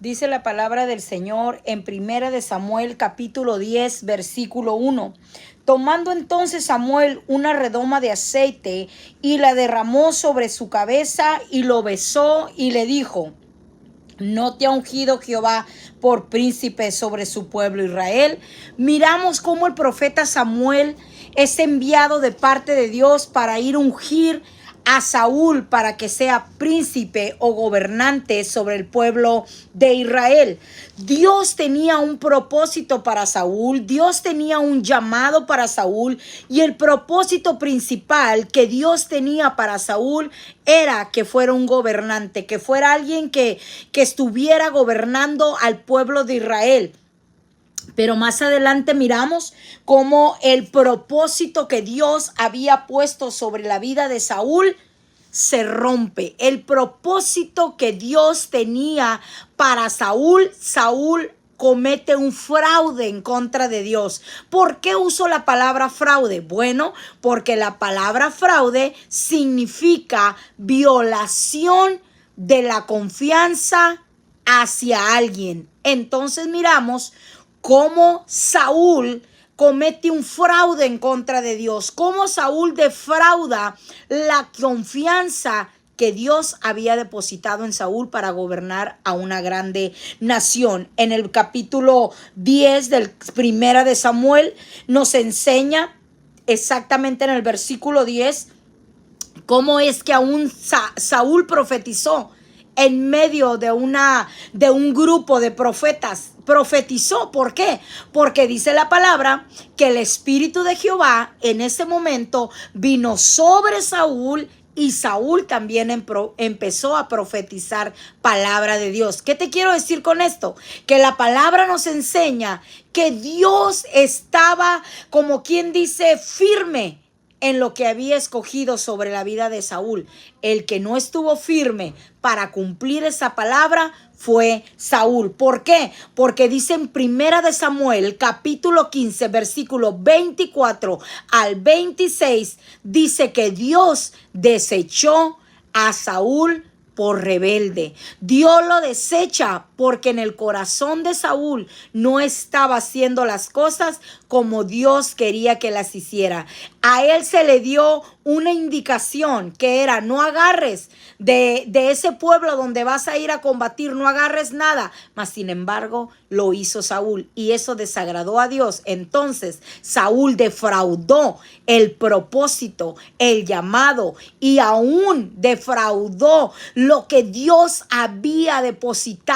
Dice la palabra del Señor en Primera de Samuel, capítulo 10, versículo 1. Tomando entonces Samuel una redoma de aceite y la derramó sobre su cabeza y lo besó y le dijo: ¿No te ha ungido Jehová por príncipe sobre su pueblo Israel? Miramos cómo el profeta Samuel es enviado de parte de Dios para ir a ungir a Saúl para que sea príncipe o gobernante sobre el pueblo de Israel. Dios tenía un propósito para Saúl, Dios tenía un llamado para Saúl, y el propósito principal que Dios tenía para Saúl era que fuera un gobernante, que fuera alguien que estuviera gobernando al pueblo de Israel. Pero más adelante miramos cómo el propósito que Dios había puesto sobre la vida de Saúl se rompe. El propósito que Dios tenía para Saúl, Saúl comete un fraude en contra de Dios. ¿Por qué uso la palabra fraude? Bueno, porque la palabra fraude significa violación de la confianza hacia alguien. Entonces miramos cómo Saúl comete un fraude en contra de Dios, cómo Saúl defrauda la confianza que Dios había depositado en Saúl para gobernar a una grande nación. En el capítulo 10 del Primera de Samuel nos enseña exactamente en el versículo 10 cómo es que aún Saúl profetizó en medio de un grupo de profetas. Profetizó, ¿por qué? Porque dice la palabra que el Espíritu de Jehová en ese momento vino sobre Saúl, y Saúl también empezó a profetizar palabra de Dios. ¿Qué te quiero decir con esto? Que la palabra nos enseña que Dios estaba, como quien dice, firme en lo que había escogido sobre la vida de Saúl. El que no estuvo firme para cumplir esa palabra fue Saúl. ¿Por qué? Porque dice en Primera de Samuel, capítulo 15, versículo 24 al 26, dice que Dios desechó a Saúl por rebelde. Dios lo desecha porque en el corazón de Saúl no estaba haciendo las cosas como Dios quería que las hiciera. A él se le dio una indicación que era: no agarres de ese pueblo donde vas a ir a combatir, no agarres nada. Mas sin embargo lo hizo Saúl, y eso desagradó a Dios. Entonces Saúl defraudó el propósito, el llamado, y aún defraudó lo que Dios había depositado